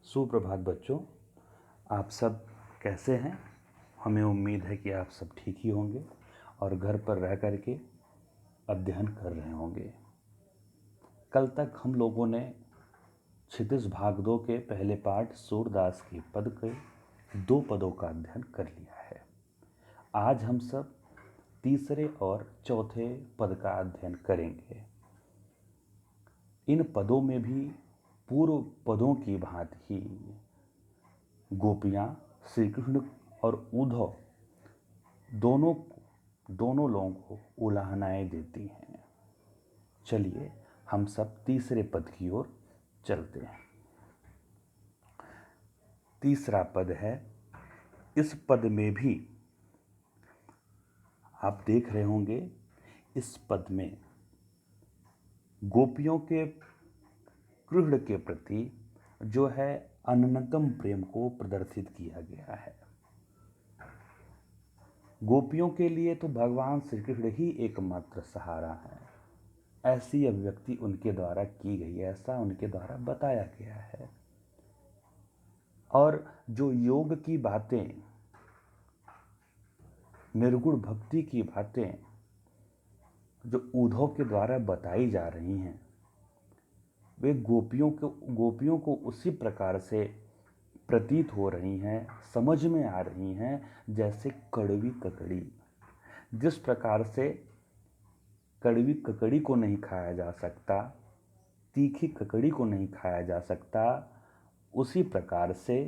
सुप्रभात बच्चों, आप सब कैसे हैं? हमें उम्मीद है कि आप सब ठीक ही होंगे और घर पर रह कर के अध्ययन कर रहे होंगे। कल तक हम लोगों ने क्षितिज भाग 2 के पहले पाठ सूरदास के पद के 2 पदों का अध्ययन कर लिया है। आज हम सब तीसरे और चौथे पद का अध्ययन करेंगे। इन पदों में भी पूर्व पदों की भांति ही गोपियाँ श्री कृष्ण और उद्धव दोनों लोगों को उलाहनाएं देती हैं। चलिए हम सब तीसरे पद की ओर चलते हैं। तीसरा पद है, इस पद में भी आप देख रहे होंगे, इस पद में गोपियों के कृष्ण के प्रति जो है अनन्यतम प्रेम को प्रदर्शित किया गया है। गोपियों के लिए तो भगवान श्री कृष्ण ही एकमात्र सहारा है, ऐसी अभिव्यक्ति उनके द्वारा की गई है, ऐसा उनके द्वारा बताया गया है। और जो योग की बातें, निर्गुण भक्ति की बातें जो उद्धव के द्वारा बताई जा रही हैं, वे गोपियों को उसी प्रकार से प्रतीत हो रही हैं, समझ में आ रही हैं, जैसे कड़वी ककड़ी। जिस प्रकार से कड़वी ककड़ी को नहीं खाया जा सकता, तीखी ककड़ी को नहीं खाया जा सकता, उसी प्रकार से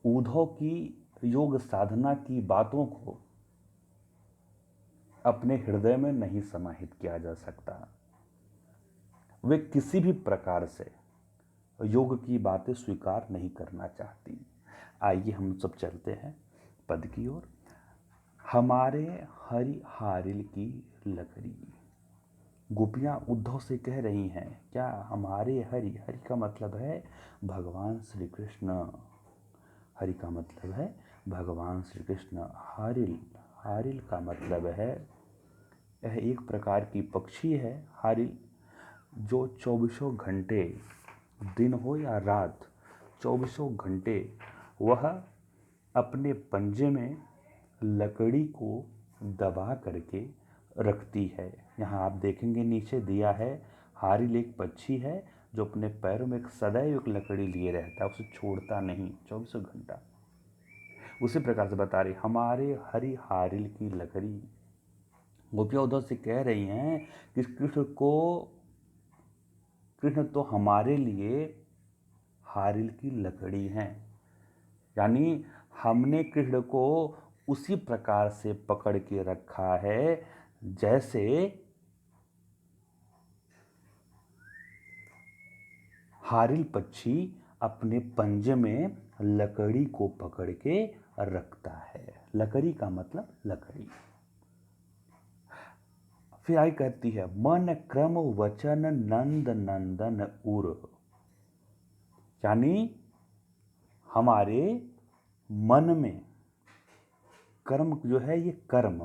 उद्धव की योग साधना की बातों को अपने हृदय में नहीं समाहित किया जा सकता। वे किसी भी प्रकार से योग की बातें स्वीकार नहीं करना चाहती। आइए हम सब चलते हैं पद की ओर। हमारे हरि हारिल की लकड़ी। गोपियाँ उद्धव से कह रही हैं, क्या हमारे हरि का मतलब है भगवान श्री कृष्ण। हरि का मतलब है भगवान श्री कृष्ण। हारिल का मतलब है, यह एक प्रकार की पक्षी है हारिल, जो 24 घंटे, दिन हो या रात, 24 घंटे वह अपने पंजे में लकड़ी को दबा करके रखती है। यहाँ आप देखेंगे नीचे दिया है, हारिल एक पक्षी है जो अपने पैरों में सदैव एक लकड़ी लिए रहता है, उसे छोड़ता नहीं 24 घंटा। उसी प्रकार से बता रही, हमारे हरि हारिल की लकड़ी। गोपियाँ उद्धव से कह रही हैं कि कृष्ण तो हमारे लिए हारिल की लकड़ी हैं, यानी हमने कृष्ण को उसी प्रकार से पकड़ के रखा है जैसे हारिल पक्षी अपने पंजे में लकड़ी को पकड़ के रखता है। लकड़ी का मतलब लकड़ी। फिर आई कहती है, मन क्रम वचन नंद नंदन उर, यानी हमारे मन में कर्म जो है, ये कर्म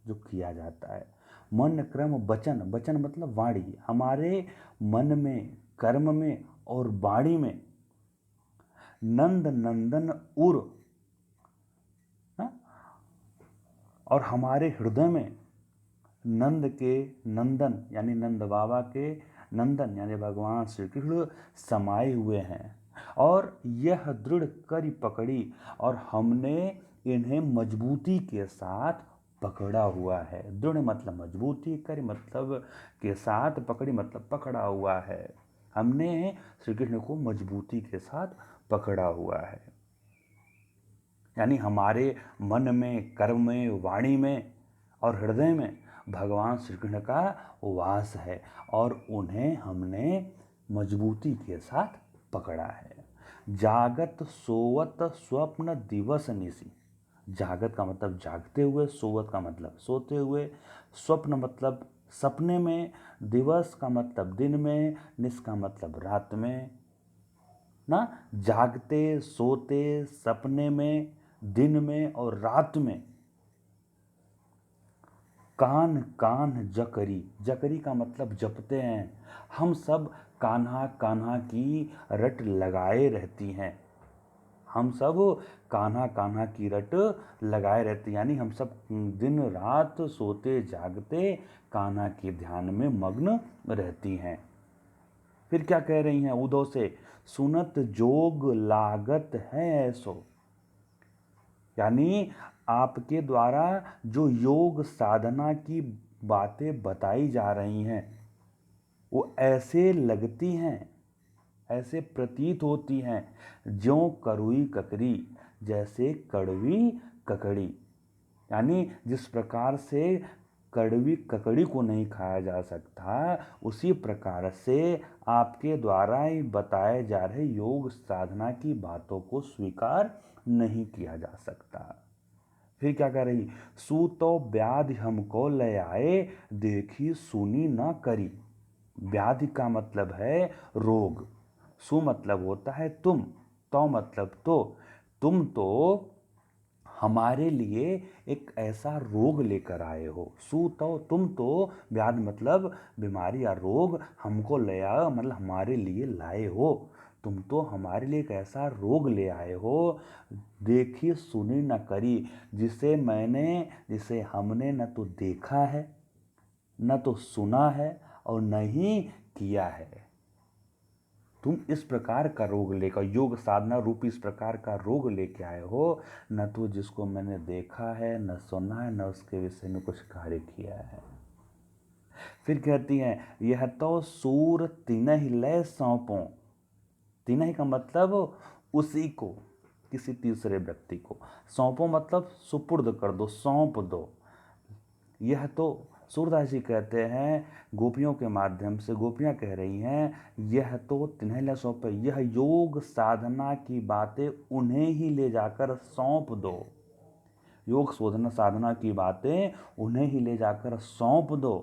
जो किया जाता है, मन क्रम वचन, वचन मतलब वाणी, हमारे मन में, कर्म में और वाणी में नंद नंदन उर, और हमारे हृदय में नंद के नंदन यानी नंद बाबा के नंदन यानी भगवान श्री कृष्ण समाये हुए हैं। और यह दृढ़ करी पकड़ी, और हमने इन्हें मजबूती के साथ पकड़ा हुआ है। दृढ़ मतलब मजबूती, करी मतलब के साथ, पकड़ी मतलब पकड़ा हुआ है। हमने श्री कृष्ण को मजबूती के साथ पकड़ा हुआ है, यानी हमारे मन में, कर्म में, वाणी में और हृदय में भगवान श्री कृष्ण का वास है, और उन्हें हमने मजबूती के साथ पकड़ा है। जागत सोवत स्वप्न दिवस निसी। जागत का मतलब जागते हुए, सोवत का मतलब सोते हुए, स्वप्न मतलब सपने में, दिवस का मतलब दिन में, निस का मतलब रात में ना। जागते, सोते, सपने में, दिन में और रात में। कान कान जकरी, जकरी का मतलब जपते हैं। हम सब कान्हा कान्हा की रट लगाए रहती हैं। हम सब कान्हा कान्हा की रट लगाए रहते, यानी हम सब दिन रात सोते जागते कान्हा के ध्यान में मग्न रहती हैं। फिर क्या कह रही हैं उद्धव से, सुनत जोग लागत है ऐसो, यानी आपके द्वारा जो योग साधना की बातें बताई जा रही हैं वो ऐसे लगती हैं, ऐसे प्रतीत होती हैं ज्यों कड़वी ककड़ी, जैसे कड़वी ककड़ी, यानी जिस प्रकार से कड़वी ककड़ी को नहीं खाया जा सकता उसी प्रकार से आपके द्वारा ही बताए जा रहे योग साधना की बातों को स्वीकार नहीं किया जा सकता। फिर क्या कर रही, सूतो व्याधि हमको ले आए, देखी सुनी न करी। व्याधि का मतलब है रोग, सु मतलब होता है तुम, तो मतलब तो, तुम तो हमारे लिए एक ऐसा रोग लेकर आए हो। सु तो तुम तो, व्याधि मतलब बीमारी या रोग, हमको ले आए मतलब हमारे लिए लाए हो, तुम तो हमारे लिए एक ऐसा रोग ले आए हो, देखी सुनी न करी, जिसे हमने न तो देखा है न तो सुना है और न ही किया है। तुम इस प्रकार का रोग लेकर, योग साधना रूपी इस प्रकार का रोग लेके आए हो, न तो जिसको मैंने देखा है न सुना है न उसके विषय में कुछ कार्य किया है। फिर कहती हैं, यह तो सूर तिनहि लय सौंपो। तिनहि का मतलब उसी को, किसी तीसरे व्यक्ति को, सौंपो मतलब सुपुर्द कर दो, सौंप दो। यह तो सूरदास जी कहते हैं, गोपियों के माध्यम से गोपियां कह रही हैं, यह तो तिन्हें ले सौंपे, यह योग साधना की बातें उन्हें ही ले जाकर सौंप दो। योग साधना की बातें उन्हें ही ले जाकर सौंप दो।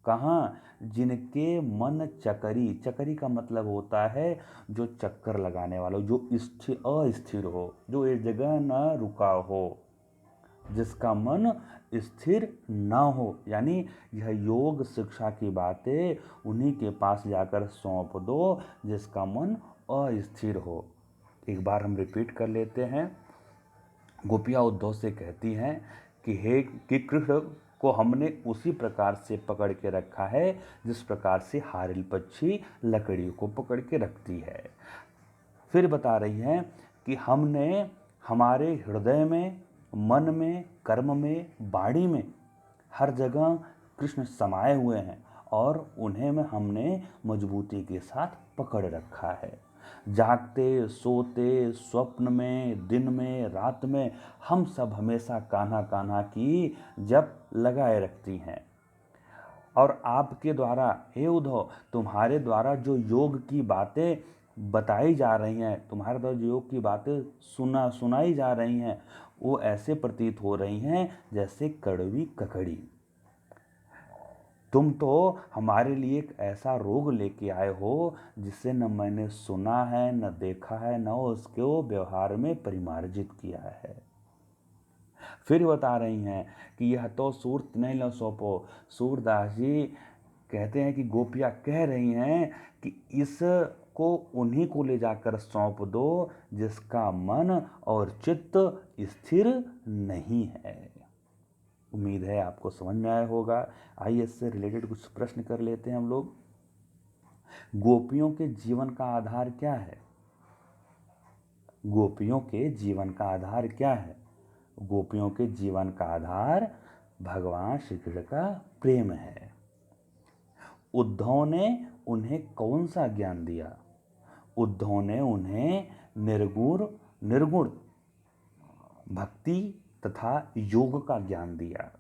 कहाँ, जिनके मन चकरी, चकरी का मतलब होता है जो चक्कर लगाने वाला, जो अस्थिर हो, जो एक जगह न रुका हो, जिसका मन स्थिर न हो, यानी यह योग शिक्षा की बातें उन्हीं के पास जाकर सौंप दो जिसका मन अस्थिर हो। एक बार हम रिपीट कर लेते हैं। गोपियाँ उद्धव से कहती हैं कि कृष्ण को हमने उसी प्रकार से पकड़ के रखा है जिस प्रकार से हारिल पक्षी लकड़ी को पकड़ के रखती है। फिर बता रही हैं कि हमने हमारे हृदय में, मन में, कर्म में, वाणी में हर जगह कृष्ण समाये हुए हैं और उन्हें में हमने मजबूती के साथ पकड़ रखा है। जागते सोते स्वप्न में, दिन में, रात में हम सब हमेशा कान्हा कान्हा की जप लगाए रखती हैं। और आपके द्वारा, हे उद्धव, तुम्हारे द्वारा जो योग की बातें बताई जा रही हैं, तुम्हारे द्वारा जो योग की बातें सुनाई जा रही हैं, वो ऐसे प्रतीत हो रही हैं जैसे कड़वी ककड़ी। तुम तो हमारे लिए एक ऐसा रोग लेके आए हो जिसे न मैंने सुना है, न देखा है, न उसको व्यवहार में परिमार्जित किया है। फिर बता रही हैं कि यह तो सूरत नहीं लो सौंपो। सूरदास जी कहते हैं कि गोपियाँ कह रही हैं कि इसको उन्हीं को ले जाकर सौंप दो जिसका मन और चित्त स्थिर नहीं है। उम्मीद है आपको समझ में आया होगा। आइए इससे रिलेटेड कुछ प्रश्न कर लेते हैं हम लोग। गोपियों के जीवन का आधार क्या है? गोपियों के जीवन का आधार क्या है? गोपियों के जीवन का आधार भगवान श्री कृष्ण का प्रेम है। उद्धव ने उन्हें कौन सा ज्ञान दिया? उद्धव ने उन्हें निर्गुण भक्ति तथा योग का ज्ञान दिया।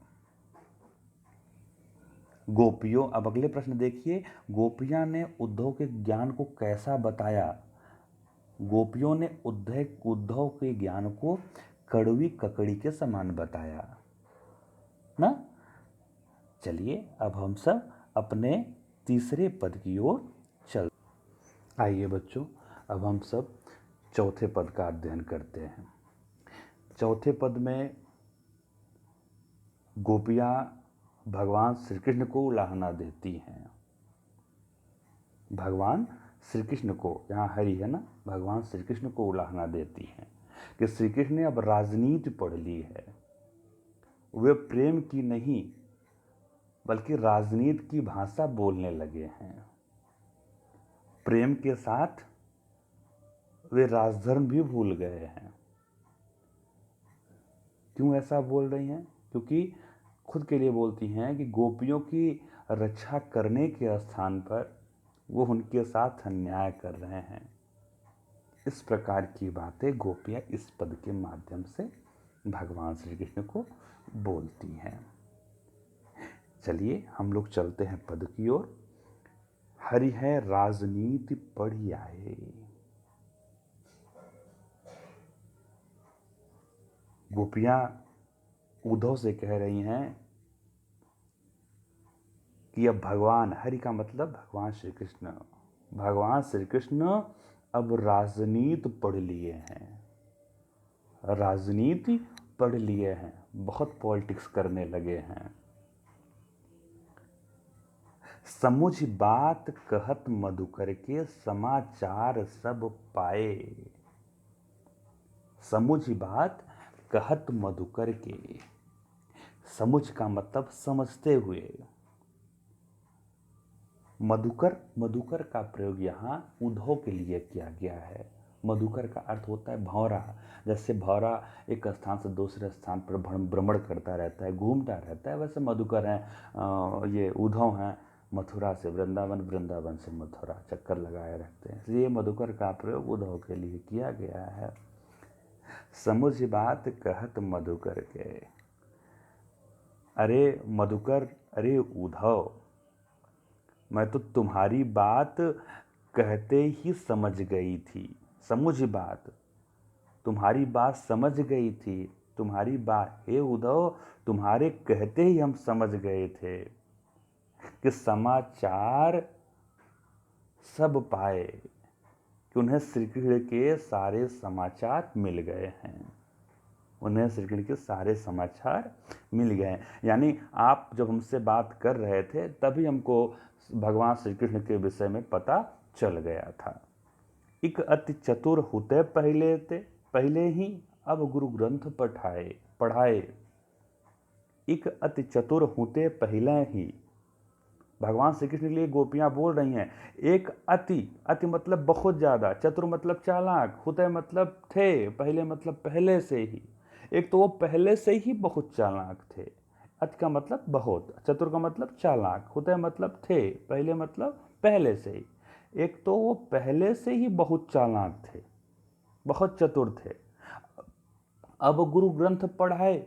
गोपियों, अब अगले प्रश्न देखिए, गोपियां ने उद्धव के ज्ञान को कैसा बताया? गोपियों ने उद्धव के ज्ञान को कड़वी ककड़ी के समान बताया ना। चलिए अब हम सब अपने तीसरे पद की ओर चल। आइए बच्चों, अब हम सब चौथे पद का अध्ययन करते हैं। चौथे पद में गोपियां भगवान श्री कृष्ण को उलाहना देती हैं। भगवान श्री कृष्ण को, यहाँ हरि है ना, भगवान श्री कृष्ण को उलाहना देती हैं कि श्री कृष्ण ने अब राजनीति पढ़ ली है। वे प्रेम की नहीं बल्कि राजनीति की भाषा बोलने लगे हैं। प्रेम के साथ वे राजधर्म भी भूल गए हैं। क्यों ऐसा बोल रही हैं? क्योंकि खुद के लिए बोलती हैं कि गोपियों की रक्षा करने के स्थान पर वो उनके साथ अन्याय कर रहे हैं। इस प्रकार की बातें गोपियाँ इस पद के माध्यम से भगवान श्री कृष्ण को बोलती हैं। चलिए हम लोग चलते हैं पद की ओर। हरि है राजनीति पढ़ी आए। गोपियाँ उद्धव से कह रही हैं कि अब भगवान, हरि का मतलब भगवान श्री कृष्ण, भगवान श्री कृष्ण अब राजनीति पढ़ लिए हैं। राजनीति पढ़ लिए हैं, बहुत पॉलिटिक्स करने लगे हैं। समुझ बात कहत मधुकर के समाचार सब पाए। समुझ बात कहत मधुकर के, समुझ का मतलब समझते हुए। मधुकर, मधुकर का प्रयोग यहाँ उद्धव के लिए किया गया है। मधुकर का अर्थ होता है भौरा। जैसे भौरा एक स्थान से दूसरे स्थान पर भ्रमण करता रहता है, घूमता रहता है, वैसे मधुकर हैं, ये उद्धव हैं, मथुरा से वृंदावन, वृंदावन से मथुरा चक्कर लगाए रखते हैं। इसलिए मधुकर का प्रयोग उद्धव के लिए किया गया है। समुझ बात कहत मधुकर के। अरे मधुकर, अरे उद्धव, मैं तो तुम्हारी बात कहते ही समझ गई थी। समुझ बात, तुम्हारी बात समझ गई थी। तुम्हारी बात, हे उद्धव, तुम्हारे कहते ही हम समझ गए थे कि समाचार सब पाए, कि उन्हें श्री कृष्ण के सारे समाचार मिल गए हैं। उन्हें श्री कृष्ण के सारे समाचार मिल गए। यानी आप जब हमसे बात कर रहे थे तभी हमको भगवान श्री कृष्ण के विषय में पता चल गया था। एक अति चतुर होते पहले ही अब गुरु ग्रंथ पढ़ाए। एक अति चतुर होते पहले ही, भगवान श्री कृष्ण के लिए गोपियां बोल रही हैं। एक अति, अति मतलब बहुत ज्यादा, चतुर मतलब चालाक, होते मतलब थे, पहले मतलब पहले से ही। एक तो वो पहले से ही बहुत चालाक थे। अति का मतलब बहुत, चतुर का मतलब चालाक, होते मतलब थे, पहले मतलब पहले से ही। एक तो वो पहले से ही बहुत चालाक थे, बहुत चतुर थे। अब गुरु ग्रंथ पढ़ाए।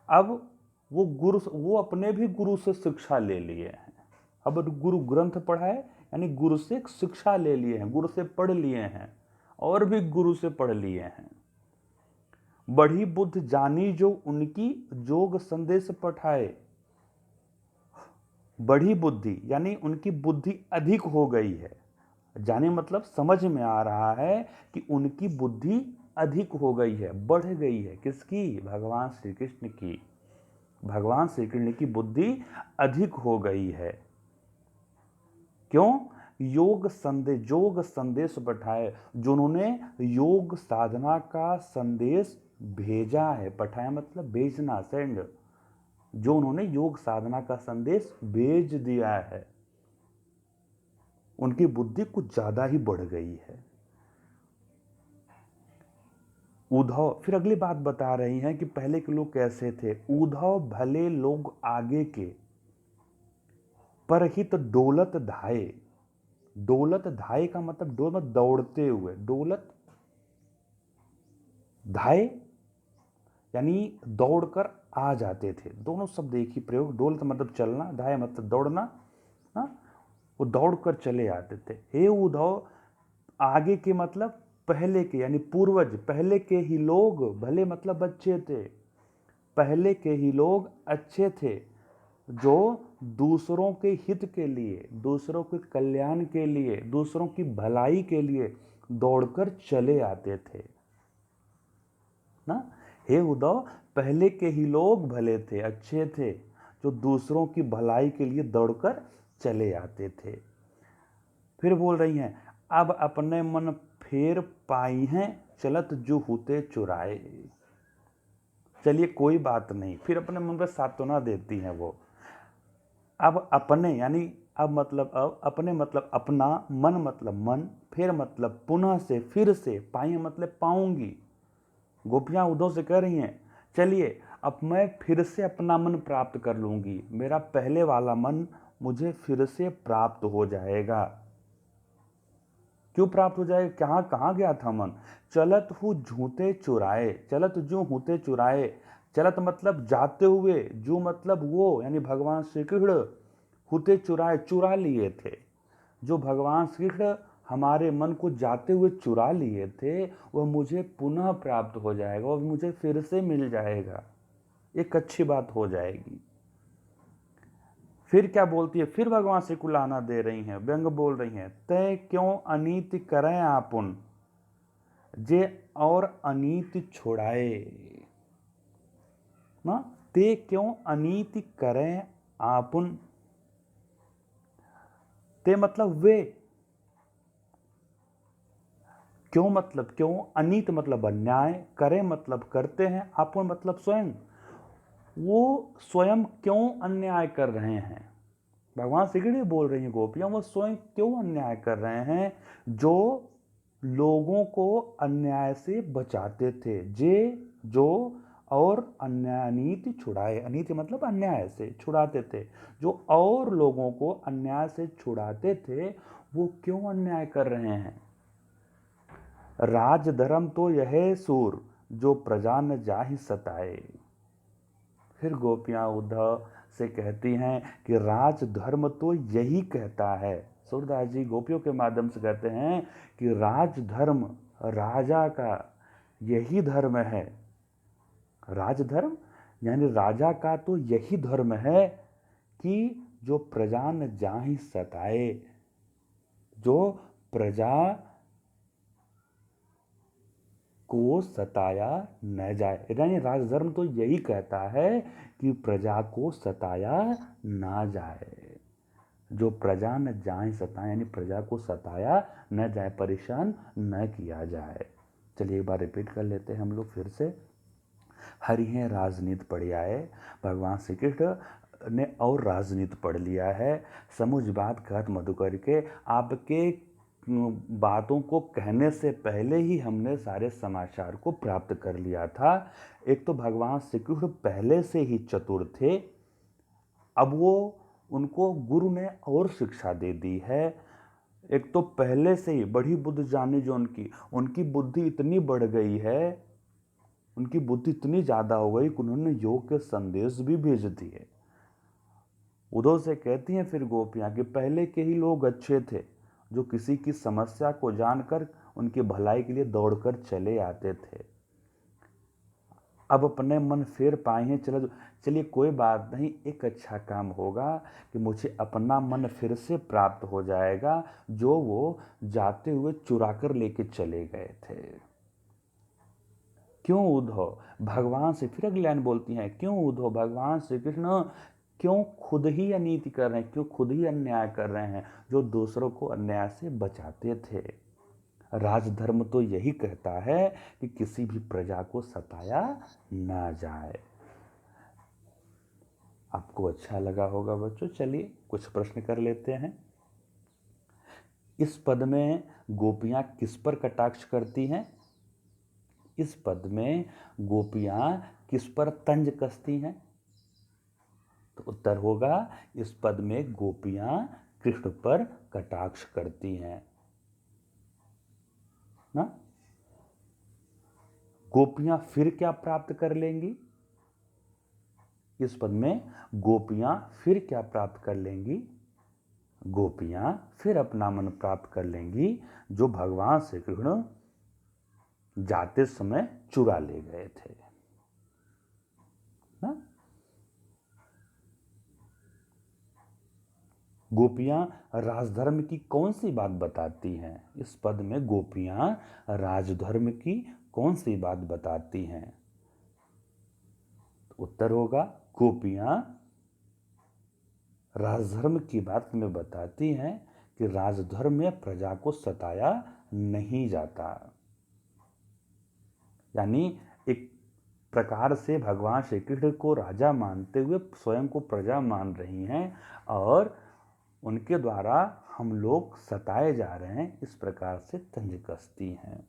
अब वो अपने भी गुरु से शिक्षा ले लिए हैं। अब गुरु ग्रंथ पढ़ाए यानी गुरु से शिक्षा ले लिए हैं, गुरु से पढ़ लिए हैं, और भी गुरु से पढ़ लिए हैं। बढ़ी बुद्ध जानी जो उनकी जोग संदेश पठाए। बढ़ी बुद्धि यानी उनकी बुद्धि अधिक हो गई है। जाने मतलब समझ में आ रहा है कि उनकी बुद्धि अधिक हो गई है, बढ़ गई है। किसकी? भगवान श्री कृष्ण की। भगवान श्री कृष्ण की बुद्धि अधिक हो गई है। क्यों? जोग संदेश पठाए, जो उन्होंने योग साधना का संदेश भेजा है। पठाया मतलब भेजना, सेंड। जो उन्होंने योग साधना का संदेश भेज दिया है, उनकी बुद्धि कुछ ज्यादा ही बढ़ गई है। उद्धव फिर अगली बात बता रही हैं कि पहले के लोग कैसे थे। उद्धव भले लोग आगे के, पर हित डोलत धाये। डोलत धाये का मतलब डोलत दौड़ते हुए, डोलत धाये यानी दौड़कर आ जाते थे। दोनों शब्द एक ही प्रयोग। डोलत मतलब चलना, धाये मतलब दौड़ना। वो दौड़कर चले आते थे। हे उद्धव, आगे के मतलब पहले के, यानी पूर्वज, पहले के ही लोग, भले मतलब अच्छे थे, पहले के ही लोग अच्छे थे, जो दूसरों के हित के लिए, दूसरों के कल्याण के लिए, दूसरों की भलाई के लिए दौड़कर चले आते थे ना। हे उद्धव, पहले के ही लोग भले थे, अच्छे थे, जो दूसरों की भलाई के लिए दौड़कर चले आते थे। फिर बोल रही हैं, अब अपने मन फेर पाई हैं, चलत जो होते चुराए। चलिए कोई बात नहीं, फिर अपने मन पर सांत्वना देती हैं वो। अब अपने यानी अब मतलब अब अपने मतलब अपना, मन मतलब मन, फिर मतलब पुनः से, फिर से, पाई मतलब पाऊंगी। गोपियां उद्धव से कह रही हैं, चलिए अब मैं फिर से अपना मन प्राप्त कर लूंगी, मेरा पहले वाला मन मुझे फिर से प्राप्त हो जाएगा। क्यों प्राप्त हो जाएगा? कहाँ कहाँ गया था मन? चलत हूँ झूठे चुराए, चलत जो होते चुराए। चलत मतलब जाते हुए, जो मतलब वो यानी भगवान श्री कृष्ण, होते चुराए चुरा लिए थे। जो भगवान श्री कृष्ण हमारे मन को जाते हुए चुरा लिए थे, वह मुझे पुनः प्राप्त हो जाएगा और मुझे फिर से मिल जाएगा, एक अच्छी बात हो जाएगी। फिर क्या बोलती है? फिर भगवान से कुलाना दे रही हैं, व्यंग बोल रही हैं, तय क्यों अनीति करें आपुन, जे और अनीति छुड़ाए ना। ते क्यों अनीति करें आपुन, ते मतलब वे, क्यों मतलब क्यों, अनीत मतलब अन्याय, करें मतलब करते हैं, आपुन मतलब स्वयं। वो स्वयं क्यों अन्याय कर रहे हैं? भगवान श्री कृष्ण बोल रही हैं गोपियां, वो स्वयं क्यों अन्याय कर रहे हैं? जो लोगों को अन्याय से बचाते थे, जो और अन्याय अनीति छुड़ाए, अनीति मतलब अन्याय से छुड़ाते थे, जो और लोगों को अन्याय से छुड़ाते थे, वो क्यों अन्याय कर रहे हैं? राज धर्म तो यह सूर, जो प्रजा न जाहि सताए। फिर गोपियां उद्धव से कहती हैं कि राज धर्म तो यही कहता है। सूरदास जी गोपियों के माध्यम से कहते हैं कि राज धर्म, राजा का यही धर्म है। राज धर्म यानी राजा का तो यही धर्म है कि जो प्रजा न जाहि सताए, जो प्रजा को सताया न जाए। यानी राजधर्म तो यही कहता है कि प्रजा को सताया ना जाए, जो प्रजा न जाए सताए, यानी प्रजा को सताया न जाए, परेशान न किया जाए। चलिए एक बार रिपीट कर लेते हैं हम लोग फिर से। हरि हैं राजनीति पढ़ आए, भगवान श्री कृष्ण ने और राजनीति पढ़ लिया है। समुझ बात कहत मधुकर के, आपके बातों को कहने से पहले ही हमने सारे समाचार को प्राप्त कर लिया था। एक तो भगवान श्री कृष्ण पहले से ही चतुर थे, अब वो उनको गुरु ने और शिक्षा दे दी है। एक तो पहले से ही बड़ी बुद्धि जानी जो उनकी बुद्धि इतनी बढ़ गई है, उनकी बुद्धि इतनी ज़्यादा हो गई कि उन्होंने योग के संदेश भी भेज दिए। उद्धव से कहती हैं फिर गोपियाँ कि पहले के ही लोग अच्छे थे, जो किसी की समस्या को जानकर उनकी भलाई के लिए दौड़कर चले आते थे। अब अपने मन फेर पाए हैं, चलिए कोई बात नहीं, एक अच्छा काम होगा कि मुझे अपना मन फिर से प्राप्त हो जाएगा, जो वो जाते हुए चुरा कर लेके चले गए थे। क्यों उद्धव भगवान से, फिर अगली लाइन बोलती हैं, क्यों उद्धव भगवान श्री कृष्ण क्यों खुद ही अनीति कर रहे हैं, क्यों खुद ही अन्याय कर रहे हैं, जो दूसरों को अन्याय से बचाते थे। राजधर्म तो यही कहता है कि किसी भी प्रजा को सताया ना जाए। आपको अच्छा लगा होगा बच्चों। चलिए कुछ प्रश्न कर लेते हैं। इस पद में गोपियां किस पर कटाक्ष करती हैं? इस पद में गोपियां किस पर तंज कसती हैं? तो उत्तर होगा, इस पद में गोपियां कृष्ण पर कटाक्ष करती हैं ना। गोपियां फिर क्या प्राप्त कर लेंगी? इस पद में गोपियां फिर क्या प्राप्त कर लेंगी? गोपियां फिर अपना मन प्राप्त कर लेंगी, जो भगवान श्री कृष्ण जाते समय चुरा ले गए थे ना। गोपियां राजधर्म की कौन सी बात बताती हैं? इस पद में गोपियां राजधर्म की कौन सी बात बताती हैं? उत्तर होगा, गोपियां राजधर्म की बात में बताती हैं कि राजधर्म में प्रजा को सताया नहीं जाता। यानी एक प्रकार से भगवान श्री कृष्ण को राजा मानते हुए स्वयं को प्रजा मान रही हैं और उनके द्वारा हम लोग सताए जा रहे हैं, इस प्रकार से तंज कसती हैं।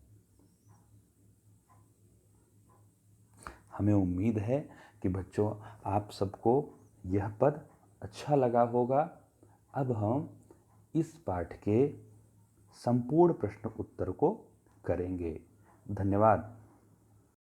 हमें उम्मीद है कि बच्चों आप सबको यह पद अच्छा लगा होगा। अब हम इस पाठ के संपूर्ण प्रश्न उत्तर को करेंगे। धन्यवाद।